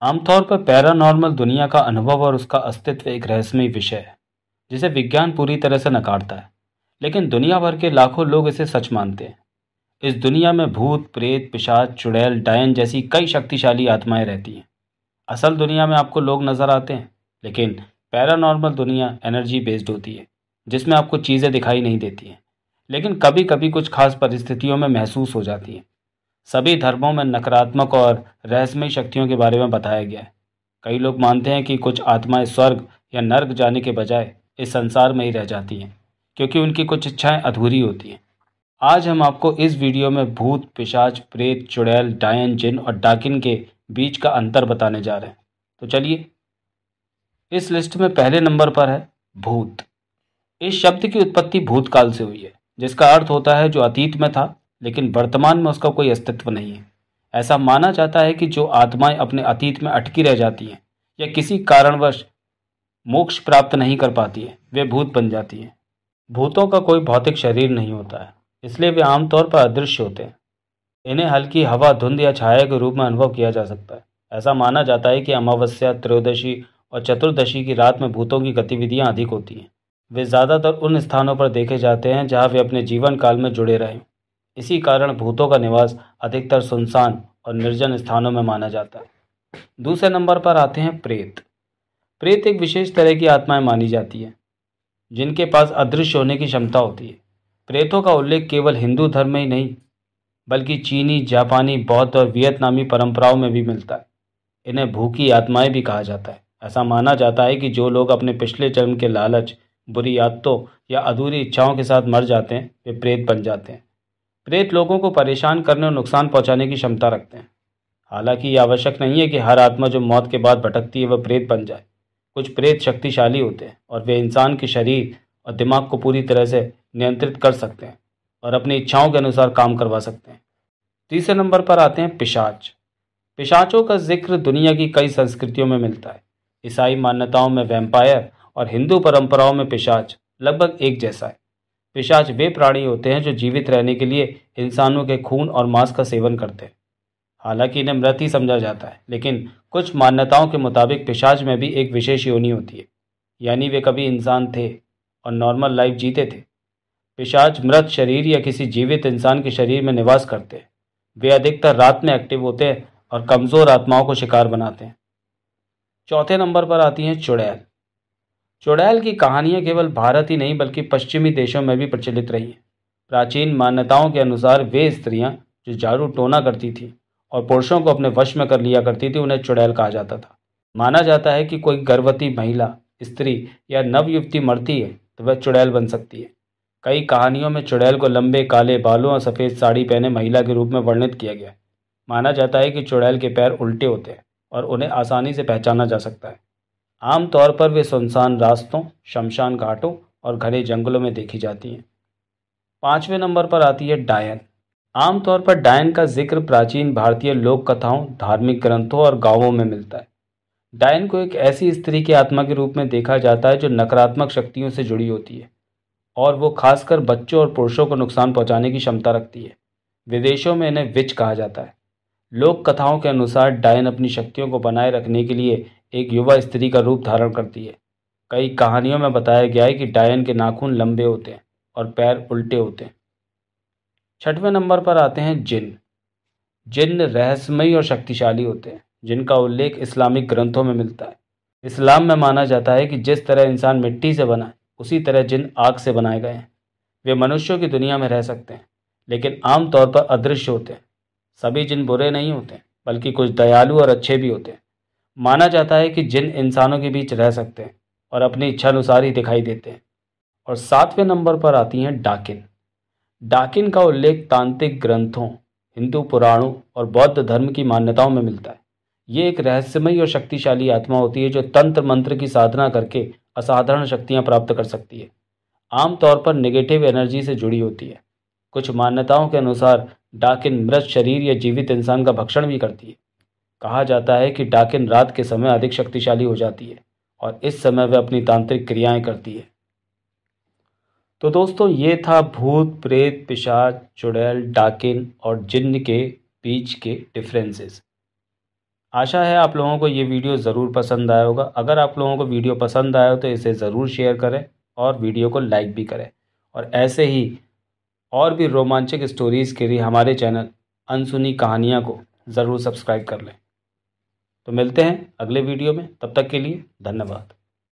आमतौर पर पैरानॉर्मल दुनिया का अनुभव और उसका अस्तित्व एक रहस्यमय विषय है जिसे विज्ञान पूरी तरह से नकारता है। लेकिन दुनिया भर के लाखों लोग इसे सच मानते हैं। इस दुनिया में भूत, प्रेत, पिशाच, चुड़ैल, डायन जैसी कई शक्तिशाली आत्माएं रहती हैं। असल दुनिया में आपको लोग नजर आते हैं, लेकिन पैरानॉर्मल दुनिया एनर्जी बेस्ड होती है, जिसमें आपको चीज़ें दिखाई नहीं देती हैं, लेकिन कभी कभी कुछ खास परिस्थितियों में महसूस हो जाती हैं। सभी धर्मों में नकारात्मक और रहस्यमय शक्तियों के बारे में बताया गया है। कई लोग मानते हैं कि कुछ आत्माएं स्वर्ग या नर्क जाने के बजाय इस संसार में ही रह जाती हैं, क्योंकि उनकी कुछ इच्छाएं अधूरी होती हैं। आज हम आपको इस वीडियो में भूत, पिशाच, प्रेत, चुड़ैल, डायन, जिन और डाकिन के बीच का अंतर बताने जा रहे हैं। तो चलिए, इस लिस्ट में पहले नंबर पर है भूत। इस शब्द की उत्पत्ति भूतकाल से हुई है, जिसका अर्थ होता है जो अतीत में था लेकिन वर्तमान में उसका कोई अस्तित्व नहीं है। ऐसा माना जाता है कि जो आत्माएं अपने अतीत में अटकी रह जाती हैं या किसी कारणवश मोक्ष प्राप्त नहीं कर पाती हैं, वे भूत बन जाती हैं। भूतों का कोई भौतिक शरीर नहीं होता है, इसलिए वे आमतौर पर अदृश्य होते हैं। इन्हें हल्की हवा, धुंध या छाया के रूप में अनुभव किया जा सकता है। ऐसा माना जाता है कि अमावस्या, त्रयोदशी और चतुर्दशी की रात में भूतों की गतिविधियां अधिक होती हैं। वे ज़्यादातर उन स्थानों पर देखे जाते हैं जहां वे अपने जीवन काल में जुड़े रहें। इसी कारण भूतों का निवास अधिकतर सुनसान और निर्जन स्थानों में माना जाता है। दूसरे नंबर पर आते हैं प्रेत। प्रेत एक विशेष तरह की आत्माएं मानी जाती हैं, जिनके पास अदृश्य होने की क्षमता होती है। प्रेतों का उल्लेख केवल हिंदू धर्म में ही नहीं, बल्कि चीनी, जापानी, बौद्ध और वियतनामी परंपराओं में भी मिलता है। इन्हें भूखी आत्माएं भी कहा जाता है। ऐसा माना जाता है कि जो लोग अपने पिछले जन्म के लालच, बुरी आदतों या अधूरी इच्छाओं के साथ मर जाते हैं, वे प्रेत बन जाते हैं। प्रेत लोगों को परेशान करने और नुकसान पहुंचाने की क्षमता रखते हैं। हालांकि ये आवश्यक नहीं है कि हर आत्मा जो मौत के बाद भटकती है वह प्रेत बन जाए। कुछ प्रेत शक्तिशाली होते हैं और वे इंसान के शरीर और दिमाग को पूरी तरह से नियंत्रित कर सकते हैं और अपनी इच्छाओं के अनुसार काम करवा सकते हैं। तीसरे नंबर पर आते हैं पिशाच। पिशाचों का जिक्र दुनिया की कई संस्कृतियों में मिलता है। ईसाई मान्यताओं में वैम्पायर और हिंदू परंपराओं में पिशाच लगभग एक जैसा है। पिशाच वे प्राणी होते हैं जो जीवित रहने के लिए इंसानों के खून और मांस का सेवन करते हैं। हालांकि इन्हें मृत ही समझा जाता है, लेकिन कुछ मान्यताओं के मुताबिक पिशाच में भी एक विशेष योनि होती है, यानी वे कभी इंसान थे और नॉर्मल लाइफ जीते थे। पिशाच मृत शरीर या किसी जीवित इंसान के शरीर में निवास करते हैं। वे अधिकतर रात में एक्टिव होते हैं और कमज़ोर आत्माओं को शिकार बनाते हैं। चौथे नंबर पर आती हैं चुड़ैल। चुड़ैल की कहानियां केवल भारत ही नहीं बल्कि पश्चिमी देशों में भी प्रचलित रही हैं। प्राचीन मान्यताओं के अनुसार वे स्त्रियां जो जादू टोना करती थीं और पुरुषों को अपने वश में कर लिया करती थी, उन्हें चुड़ैल कहा जाता था। माना जाता है कि कोई गर्भवती महिला, स्त्री या नवयुवती मरती है तो वह चुड़ैल बन सकती है। कई कहानियों में चुड़ैल को लंबे काले बालों और सफ़ेद साड़ी पहने महिला के रूप में वर्णित किया गया है। माना जाता है कि चुड़ैल के पैर उल्टे होते हैं और उन्हें आसानी से पहचाना जा सकता है। आमतौर पर वे सुनसान रास्तों, शमशान घाटों और घने जंगलों में देखी जाती हैं। पांचवें नंबर पर आती है डायन। आमतौर पर डायन का जिक्र प्राचीन भारतीय लोक कथाओं, धार्मिक ग्रंथों और गांवों में मिलता है। डायन को एक ऐसी स्त्री की आत्मा के रूप में देखा जाता है जो नकारात्मक शक्तियों से जुड़ी होती है और वो खासकर बच्चों और पुरुषों को नुकसान पहुंचाने की क्षमता रखती है। विदेशों में इन्हें विच कहा जाता है। लोक कथाओं के अनुसार डायन अपनी शक्तियों को बनाए रखने के लिए एक युवा स्त्री का रूप धारण करती है। कई कहानियों में बताया गया है कि डायन के नाखून लंबे होते हैं और पैर उल्टे होते हैं। छठवें नंबर पर आते हैं जिन। जिन रहस्यमयी और शक्तिशाली होते हैं, जिनका उल्लेख इस्लामिक ग्रंथों में मिलता है। इस्लाम में माना जाता है कि जिस तरह इंसान मिट्टी से बना है, उसी तरह जिन आग से बनाए गए हैं। वे मनुष्यों की दुनिया में रह सकते हैं, लेकिन आमतौर पर अदृश्य होते हैं। सभी जिन बुरे नहीं होते, बल्कि कुछ दयालु और अच्छे भी होते हैं। माना जाता है कि जिन इंसानों के बीच रह सकते हैं और अपनी इच्छा अनुसार ही दिखाई देते हैं। और सातवें नंबर पर आती हैं डाकिन। डाकिन का उल्लेख तांत्रिक ग्रंथों, हिंदू पुराणों और बौद्ध धर्म की मान्यताओं में मिलता है। ये एक रहस्यमयी और शक्तिशाली आत्मा होती है जो तंत्र मंत्र की साधना करके असाधारण शक्तियां प्राप्त कर सकती है। आमतौर पर नेगेटिव एनर्जी से जुड़ी होती है। कुछ मान्यताओं के अनुसार डाकिन मृत शरीर या जीवित इंसान का भक्षण भी करती है। कहा जाता है कि डाकिन रात के समय अधिक शक्तिशाली हो जाती है और इस समय वह अपनी तांत्रिक क्रियाएं करती है। तो दोस्तों, ये था भूत, प्रेत, पिशाच, चुड़ैल, डाकिन और जिन्न के बीच के डिफरेंसेस। आशा है आप लोगों को ये वीडियो ज़रूर पसंद आया होगा। अगर आप लोगों को वीडियो पसंद आया हो तो इसे ज़रूर शेयर करें और वीडियो को लाइक भी करें। और ऐसे ही और भी रोमांचक स्टोरीज़ के लिए हमारे चैनल अनसुनी कहानियाँ को ज़रूर सब्सक्राइब कर लें। तो मिलते हैं अगले वीडियो में, तब तक के लिए धन्यवाद।